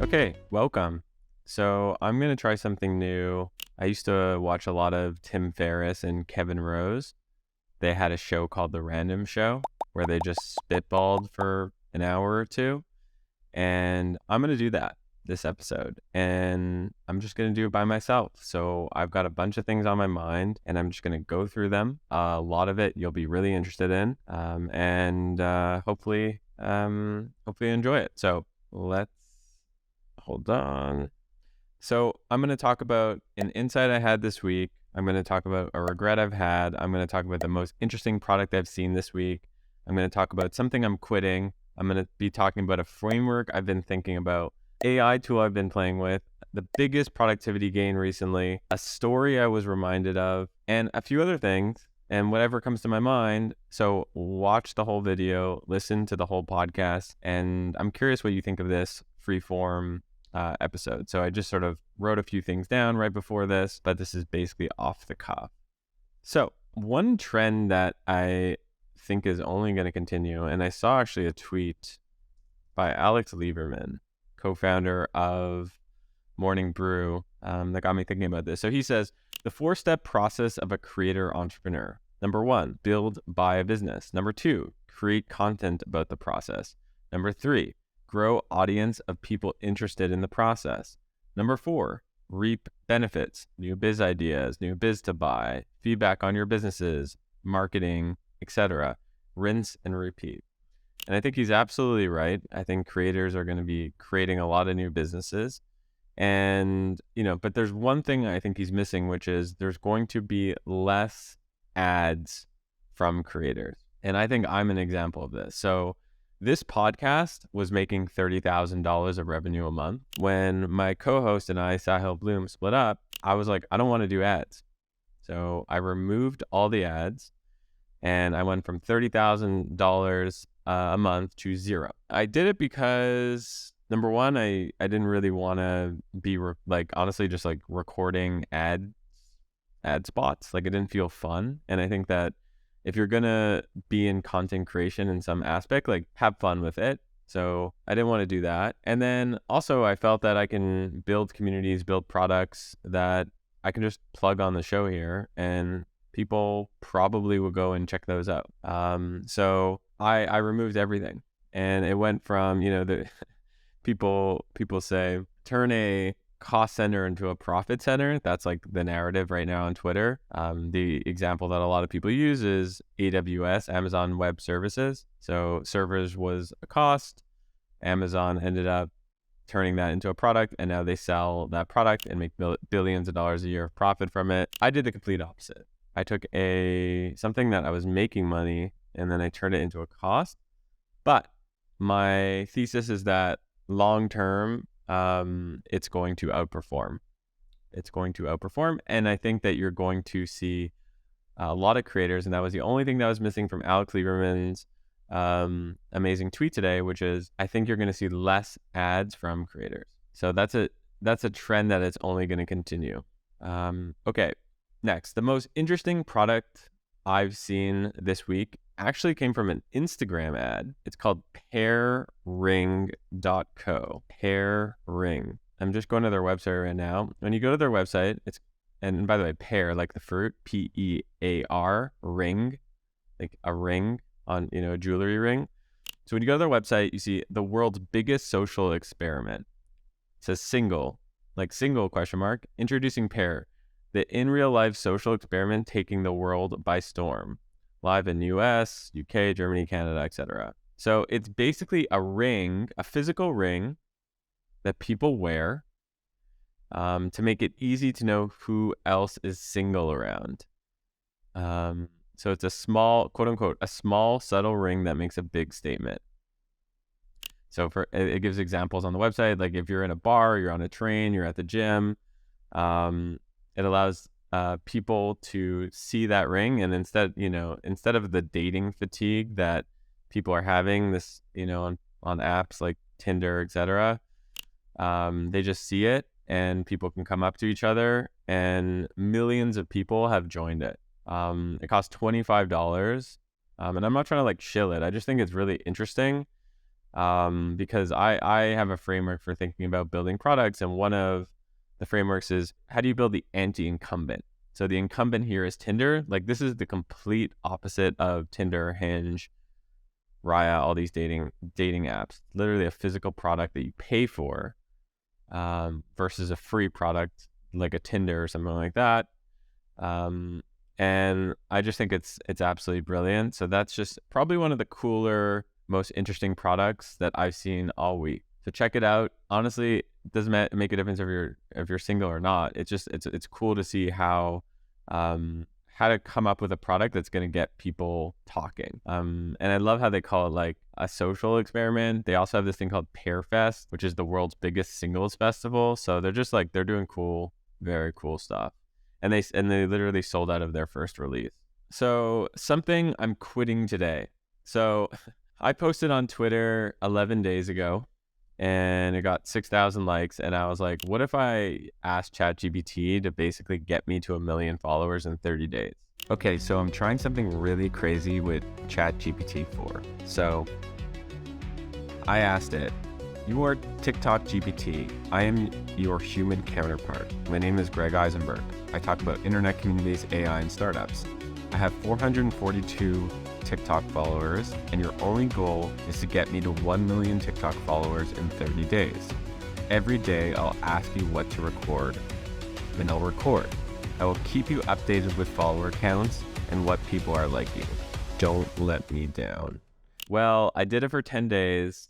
Okay, welcome. So I'm going to try something new. I used to watch a lot of Tim Ferriss and Kevin Rose. They had a show called The Random Show where they just spitballed for an hour or two. And I'm going to do that this episode. And I'm just going to do it by myself. So I've got a bunch of things on my mind and I'm just going to go through them. A lot of it you'll be really interested in. Hopefully enjoy it. So let's hold on. So I'm going to talk about an insight I had this week. I'm going to talk about a regret I've had. I'm going to talk about the most interesting product I've seen this week. I'm going to talk about something I'm quitting. I'm going to be talking about a framework I've been thinking about, AI tool I've been playing with, the biggest productivity gain recently, a story I was reminded of, and a few other things, and whatever comes to my mind. So watch the whole video, listen to the whole podcast, and I'm curious what you think of this freeform episode. So I just sort of wrote a few things down right before this, but this is basically off the cuff. So one trend that I think is only going to continue, and I saw actually a tweet by Alex Lieberman, co-founder of Morning Brew, that got me thinking about this. So he says, the 4-step process of a creator entrepreneur. Number 1, build, buy a business. Number 2, create content about the process. Number 3, grow audience of people interested in the process. Number 4, reap benefits, new biz ideas, new biz to buy, feedback on your businesses, marketing, etc. Rinse and repeat. And I think he's absolutely right. I think creators are going to be creating a lot of new businesses. And, but there's one thing I think he's missing, which is there's going to be less ads from creators. And I think I'm an example of this. So this podcast was making $30,000 of revenue a month. When my co-host and I, Sahil Bloom, split up, I was like, I don't want to do ads. So I removed all the ads and I went from $30,000 a month to zero. I did it because, number one, I didn't really want to be honestly just like recording ad spots. Like it didn't feel fun. And I think that if you're going to be in content creation in some aspect, like have fun with it. So I didn't want to do that. And then also I felt that I can build communities, build products that I can just plug on the show here and people probably will go and check those out. So I removed everything and it went from, the people say turn a cost center into a profit center. That's like the narrative right now on Twitter. The example that a lot of people use is AWS, Amazon Web Services. So servers was a cost. Amazon ended up turning that into a product, and now they sell that product and make billions of dollars a year of profit from it. I did the complete opposite. I took something that I was making money and then I turned it into a cost. But my thesis is that long term, it's going to outperform. It's going to outperform. And I think that you're going to see a lot of creators. And that was the only thing that was missing from Alex Lieberman's amazing tweet today, which is I think you're going to see less ads from creators. So that's a trend that is only going to continue. Okay, next, the most interesting product I've seen this week actually came from an Instagram ad. It's called pairring.co. Pairring. I'm just going to their website right now. When you go to their website, and by the way, pear, like the fruit, P-E-A-R, ring, like a ring on, a jewelry ring. So when you go to their website, you see the world's biggest social experiment. It says single question mark, introducing Pair, the in real life social experiment taking the world by storm. Live in US, UK, Germany, Canada, etc. So it's basically a ring, a physical ring that people wear to make it easy to know who else is single around. So it's a small, quote unquote, a small subtle ring that makes a big statement. So it gives examples on the website, like if you're in a bar, you're on a train, you're at the gym, it allows people to see that ring, and instead of the dating fatigue that people are having this, on apps like Tinder, etc., they just see it and people can come up to each other, and millions of people have joined it. It costs $25, and I'm not trying to shill it. I just think it's really interesting because I have a framework for thinking about building products, and one of the frameworks is how do you build the anti-incumbent? So the incumbent here is Tinder. Like this is the complete opposite of Tinder, Hinge, Raya, all these dating apps. Literally a physical product that you pay for, versus a free product like a Tinder or something like that. And I just think it's absolutely brilliant. So that's just probably one of the cooler, most interesting products that I've seen all week. So check it out. Honestly, it doesn't make a difference if you're single or not. It's just it's cool to see how to come up with a product that's going to get people talking. And I love how they call it like a social experiment. They also have this thing called Pearfest, which is the world's biggest singles festival. So they're just like they're doing cool, very cool stuff. And they literally sold out of their first release. So something I'm quitting today. So I posted on Twitter 11 days ago and it got 6,000 likes. And I was like, what if I asked ChatGPT to basically get me to 1 million followers in 30 days? Okay, so I'm trying something really crazy with ChatGPT 4. So I asked it, you are TikTok GPT. I am your human counterpart. My name is Greg Eisenberg. I talk about internet communities, AI, and startups. I have 442 TikTok followers, and your only goal is to get me to 1 million TikTok followers in 30 days. Every day, I'll ask you what to record, and I'll record. I will keep you updated with follower counts and what people are liking. Don't let me down. Well, I did it for 10 days.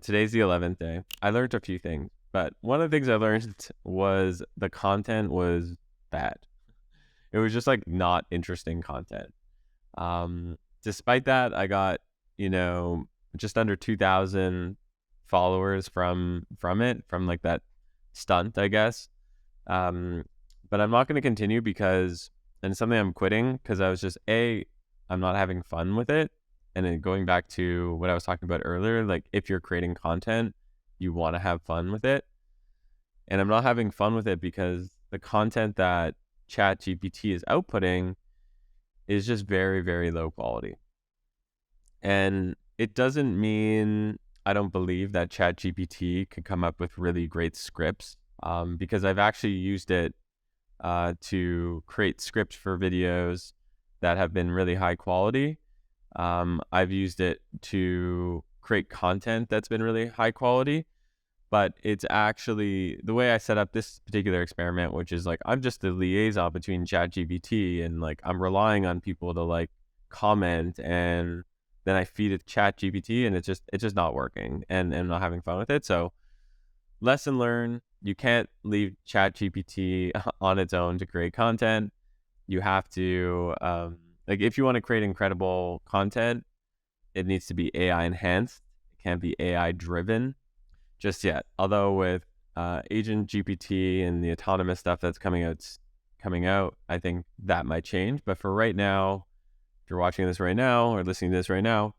Today's the 11th day. I learned a few things, but one of the things I learned was the content was bad. It was just like not interesting content. Despite that, I got, just under 2,000 followers from like that stunt, I guess. But I'm not going to continue because, and it's something I'm quitting because I was just, I'm not having fun with it. And then going back to what I was talking about earlier, like if you're creating content, you want to have fun with it. And I'm not having fun with it because the content that ChatGPT is outputting is just very, very low quality. And it doesn't mean I don't believe that ChatGPT could come up with really great scripts, because I've actually used it to create scripts for videos that have been really high quality. I've used it to create content that's been really high quality, but it's actually the way I set up this particular experiment, which is like, I'm just the liaison between ChatGPT and like, I'm relying on people to like comment, and then I feed it ChatGPT and it's just not working and I'm not having fun with it. So lesson learned, you can't leave ChatGPT on its own to create content. You have to, like if you want to create incredible content, it needs to be AI enhanced. It can't be AI driven just yet. Although with Agent GPT and the autonomous stuff that's coming out, I think that might change. But for right now, if you're watching this right now or listening to this right now,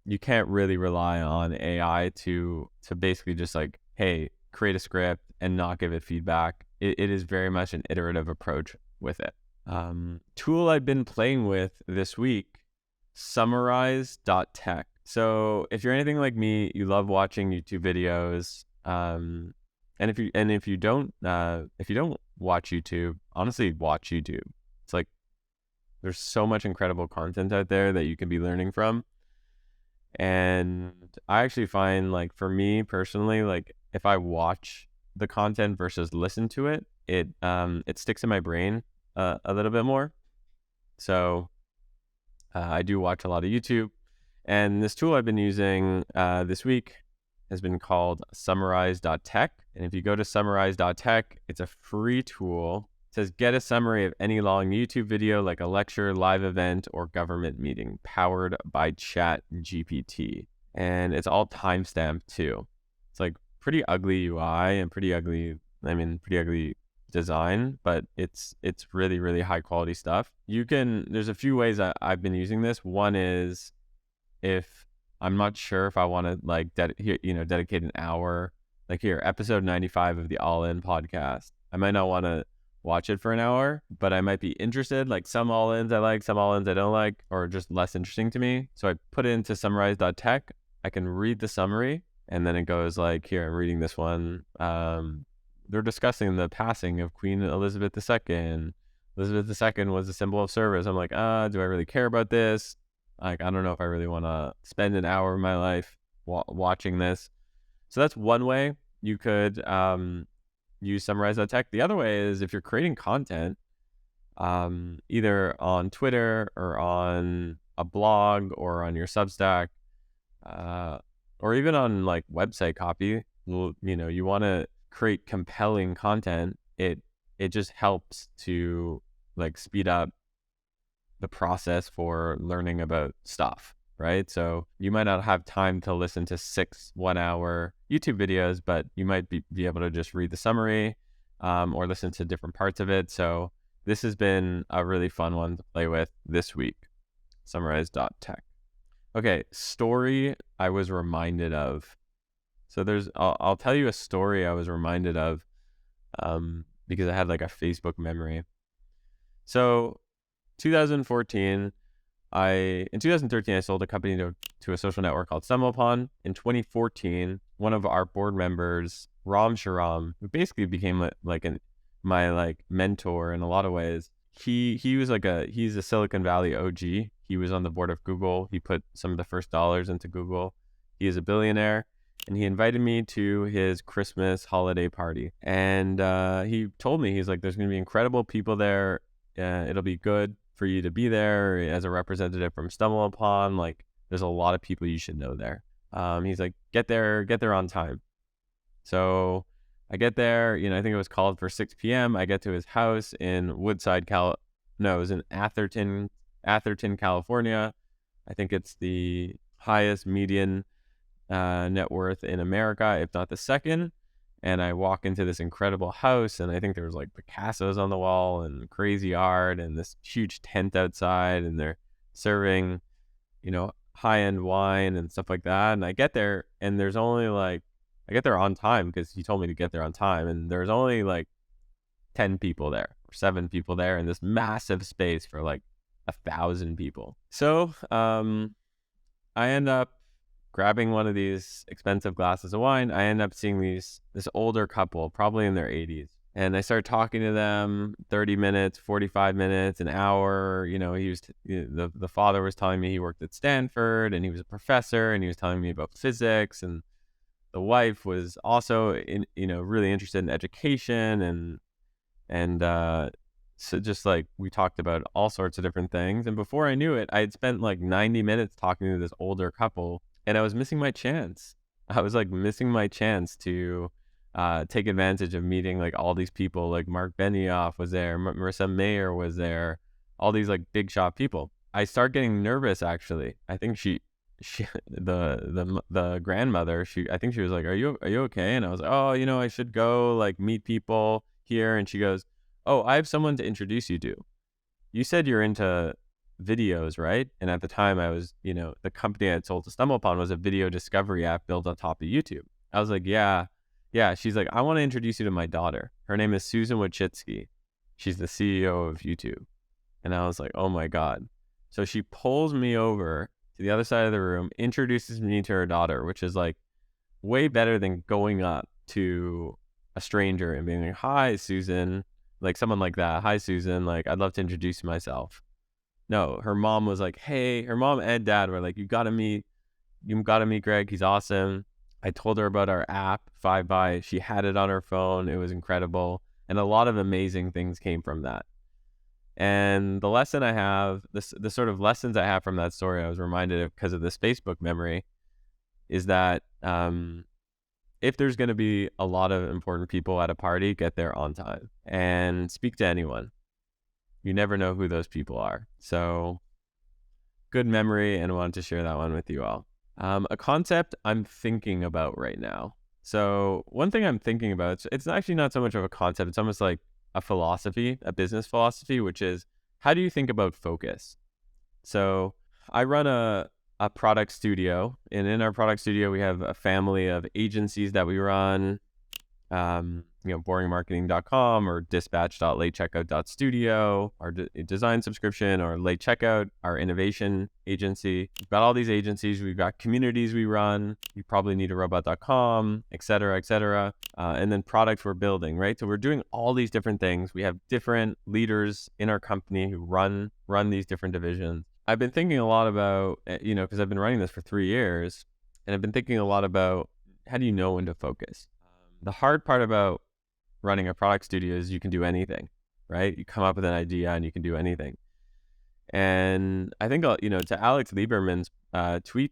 you can't really rely on AI to basically just like, hey, create a script and not give it feedback. It is very much an iterative approach with it. Tool I've been playing with this week, summarize.tech. So if you're anything like me, you love watching YouTube videos. And if you don't watch YouTube, honestly, watch YouTube. It's like there's so much incredible content out there that you can be learning from. And I actually find, like, for me personally, like if I watch the content versus listen to it, it sticks in my brain a little bit more. So I do watch a lot of YouTube, and this tool I've been using this week has been called summarize.tech. And if you go to summarize.tech, it's a free tool. It says get a summary of any long YouTube video like a lecture, live event, or government meeting powered by ChatGPT. And it's all timestamped too. It's like pretty ugly UI and pretty ugly design, but it's really, really high quality stuff. There's a few ways I've been using this. One is if I'm not sure if I want to like dedicate an hour, like here, episode 95 of the All In podcast. I might not want to watch it for an hour, but I might be interested. Like some All Ins I like, some All Ins I don't like, or just less interesting to me. So I put it into summarize.tech. I can read the summary, and then it goes like, here, I'm reading this one. They're discussing the passing of Queen Elizabeth II. Elizabeth II was a symbol of service. I'm like, do I really care about this? Like, I don't know if I really want to spend an hour of my life watching this. So that's one way you could use summarize.tech. The other way is if you're creating content, either on Twitter or on a blog or on your Substack, or even on like website copy, you want to create compelling content. It just helps to like speed up the process for learning about stuff, right? So you might not have time to listen to 6 1-hour YouTube videos, but you might be able to just read the summary, or listen to different parts of it. So this has been a really fun one to play with this week. Summarize.tech. Okay, story I was reminded of. So I'll tell you a story I was reminded of, because I had like a Facebook memory. So 2014, in 2013, I sold a company to a social network called StumbleUpon. In 2014, one of our board members, Ram Sharam, who basically became my mentor in a lot of ways. He was he's a Silicon Valley OG. He was on the board of Google. He put some of the first dollars into Google. He is a billionaire, and he invited me to his Christmas holiday party. And he told me, he's like, there's going to be incredible people there. It'll be good for you to be there as a representative from StumbleUpon. Like, there's a lot of people you should know there. He's like, get there on time. So I get there, I think it was called for 6 p.m. I get to his house in it was in Atherton, California. I think it's the highest median net worth in America, if not the second. And I walk into this incredible house, and I think there was like Picasso's on the wall and crazy art and this huge tent outside, and they're serving, high-end wine and stuff like that. And I get there, and there's only I get there on time because he told me to get there on time, and there's only 10 people there or 7 people there in this massive space for 1,000 people. So I end up grabbing one of these expensive glasses of wine. I end up seeing this older couple, probably in their 80s. And I started talking to them 30 minutes, 45 minutes, an hour. The father was telling me he worked at Stanford and he was a professor, and he was telling me about physics. And the wife was also really interested in education, and so just we talked about all sorts of different things. And before I knew it, I had spent 90 minutes talking to this older couple, and I was missing my chance. I was missing my chance to take advantage of meeting all these people. Mark Benioff was there, Marissa Mayer was there, all these big shot people. I start getting nervous, actually. I think the grandmother, I think she was like, are you okay? And I was like, oh, I should go meet people here. And she goes, oh, I have someone to introduce you to. You said you're into videos, right? And at the time I was, the company I had sold to StumbleUpon was a video discovery app built on top of YouTube. I was like, yeah. She's like, I want to introduce you to my daughter. Her name is Susan Wojcicki. She's the CEO of YouTube. And I was like, oh my God. So she pulls me over to the other side of the room, introduces me to her daughter, which is way better than going up to a stranger and being like, hi, Susan. Someone like that. Hi, Susan. I'd love to introduce myself. No, her mom was like, hey, her mom and dad were like, you gotta meet Greg. He's awesome. I told her about our app, 5by. She had it on her phone. It was incredible. And a lot of amazing things came from that. And the lesson I have, the sort of lessons I have from that story, I was reminded of because of this Facebook memory, is that if there's going to be a lot of important people at a party, get there on time and speak to anyone. You never know who those people are. So good memory, and I wanted to share that one with you all. A concept I'm thinking about right now. So one thing I'm thinking about, it's actually not so much of a concept. It's almost like a philosophy, a business philosophy, which is, how do you think about focus? So I run a product studio, and in our product studio, we have a family of agencies that we run. boringmarketing.com or dispatch.latecheckout.studio, our design subscription, or Late Checkout, our innovation agency. We've got all these agencies. We've got communities we run. You probably need a robot.com, et cetera, et cetera. And then products we're building, right? So we're doing all these different things. We have different leaders in our company who run these different divisions. I've been thinking a lot about, because I've been running this for 3 years, and I've been thinking a lot about how do you know when to focus? The hard part about running a product studio is you can do anything, right? You come up with an idea and you can do anything. And I think, to Alex Lieberman's tweet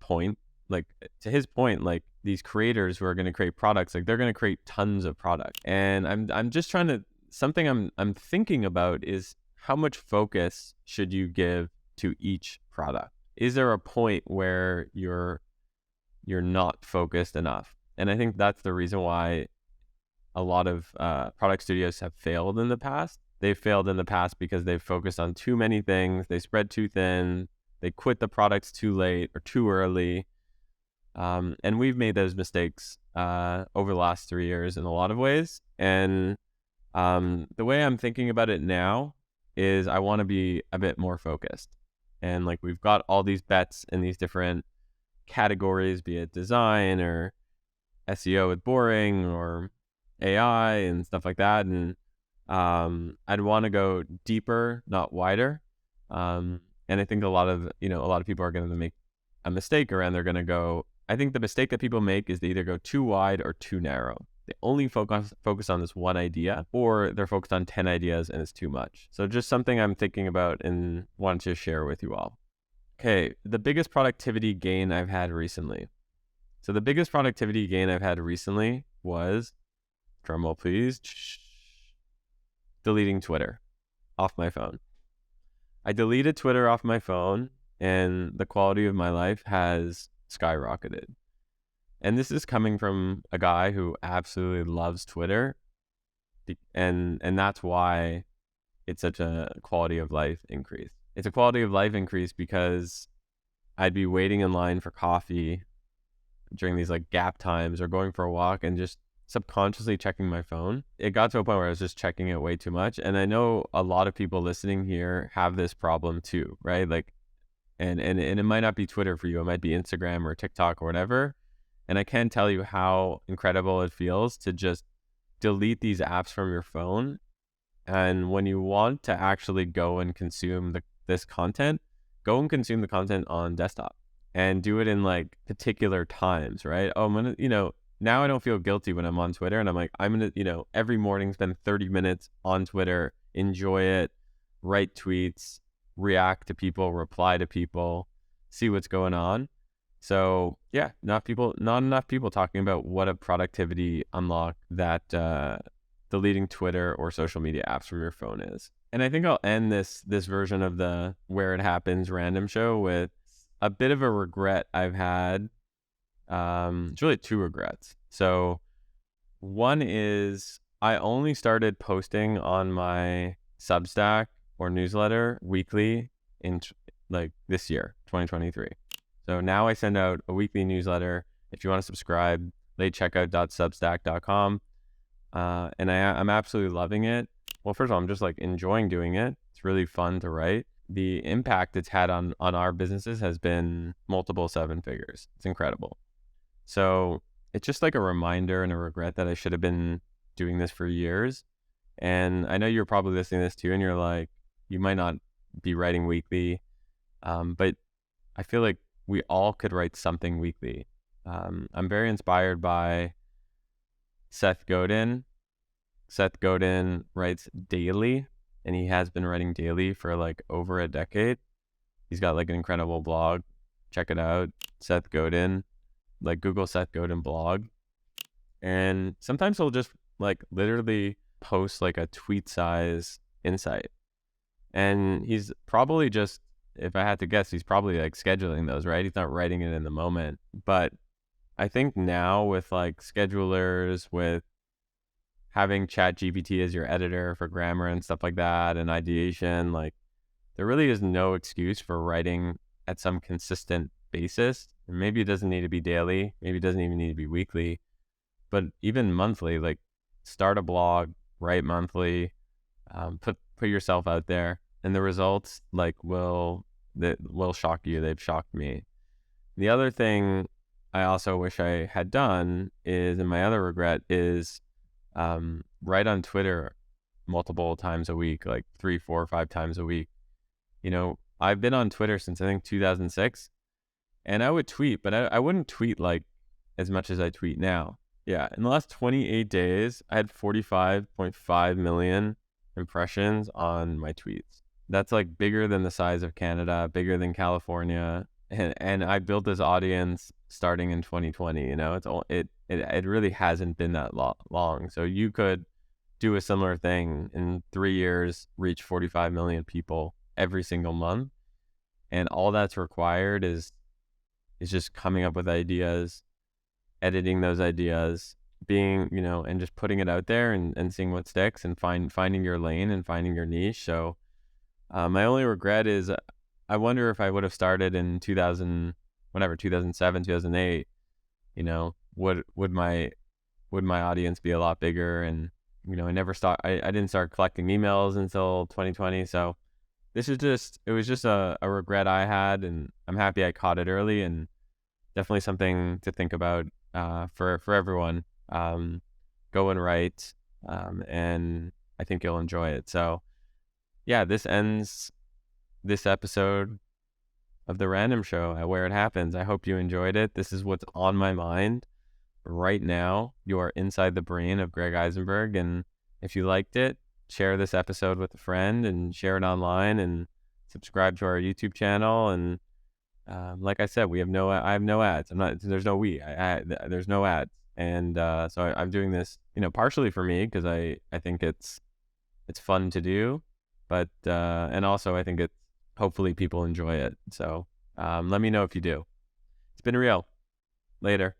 point, like to his point, like these creators who are going to create products, like they're going to create tons of product. And I'm just trying to, something I'm thinking about is how much focus should you give to each product? Is there a point where you're not focused enough? And I think that's the reason why a lot of product studios have failed in the past. They've failed in the past because they've focused on too many things. They spread too thin. They quit the products too late or too early. And we've made those mistakes over the last 3 years in a lot of ways. And the way I'm thinking about it now is I want to be a bit more focused. And like we've got all these bets in these different categories, be it design or SEO with boring or AI and stuff like that. And I'd want to go deeper, not wider. And I think a lot of people are going to make a mistake around. They're going to go, I think the mistake that people make is they either go too wide or too narrow. They only focus on this one idea, or they're focused on 10 ideas and it's too much. So just something I'm thinking about and want to share with you all. Okay, the biggest productivity gain I've had recently. So the biggest productivity gain I've had recently was, drumroll please, deleting Twitter off my phone. I deleted Twitter off my phone and the quality of my life has skyrocketed. And this is coming from a guy who absolutely loves Twitter. And that's why it's such a quality of life increase. It's a quality of life increase because I'd be waiting in line for coffee during these like gap times or going for a walk and just subconsciously checking my phone. It got to a point where I was just checking it way too much. And I know a lot of people listening here have this problem too, right? Like, and it might not be Twitter for you. It might be Instagram or TikTok or whatever. And I can't tell you how incredible it feels to just delete these apps from your phone. And when you want to actually go and consume this content, go and consume the content on desktop and do it in like particular times, right? Oh, I'm going to, now I don't feel guilty when I'm on Twitter and I'm like, I'm going to, every morning spend 30 minutes on Twitter, enjoy it, write tweets, react to people, reply to people, see what's going on. So yeah, not enough people talking about what a productivity unlock that deleting Twitter or social media apps from your phone is. And I think I'll end this version of the Where It Happens random show with a bit of a regret I've had. It's really 2 regrets. So one is I only started posting on my Substack or newsletter weekly in like this year, 2023. So now I send out a weekly newsletter. If you want to subscribe, latecheckout.substack.com. And I'm absolutely loving it. Well, first of all, I'm just like enjoying doing it. It's really fun to write. The impact it's had on our businesses has been multiple 7 figures. It's incredible. So it's just like a reminder and a regret that I should have been doing this for years. And I know you're probably listening to this too, and you're like, you might not be writing weekly, but I feel like we all could write something weekly. I'm very inspired by Seth Godin. Seth Godin writes daily, and he has been writing daily for like over a decade. He's got like an incredible blog. Check it out. Seth Godin, like Google Seth Godin blog. And sometimes he'll just like literally post like a tweet size insight. And he's probably just, if I had to guess, he's probably like scheduling those, right? He's not writing it in the moment. But I think now with like schedulers, with having ChatGPT as your editor for grammar and stuff like that and ideation, like there really is no excuse for writing at some consistent basis. And maybe it doesn't need to be daily. Maybe it doesn't even need to be weekly. but even monthly, like start a blog, write monthly, put yourself out there, and the results that will shock you. They've shocked me. The other thing I also wish I had done is, and my other regret is, write on Twitter multiple times a week, like 3, 4, 5 times a week. I've been on Twitter since I think 2006, and I would tweet, but I wouldn't tweet like as much as I tweet now. Yeah, in the last 28 days, I had 45.5 million impressions on my tweets. That's like bigger than the size of Canada, bigger than California, and I built this audience starting in 2020. It really hasn't been that long. So you could do a similar thing in 3 years, reach 45 million people every single month, and all that's required is just coming up with ideas, editing those ideas, and just putting it out there and seeing what sticks, and finding your lane and finding your niche. So my only regret is I wonder if I would have started in 2007, 2008, would my audience be a lot bigger? And I didn't start collecting emails until 2020. So it was just a regret I had, and I'm happy I caught it early, and definitely something to think about for everyone. Go and write, and I think you'll enjoy it. So yeah, this ends this episode of The Random Show at Where It Happens. I hope you enjoyed it. This is what's on my mind right now. You are inside the brain of Greg Eisenberg, and if you liked it, share this episode with a friend and share it online, and subscribe to our YouTube channel. And like I said, I have no ads. There's no ads. And so I'm doing this, partially for me, because I think it's fun to do, but and also I think hopefully people enjoy it. So let me know if you do. It's been real. Later.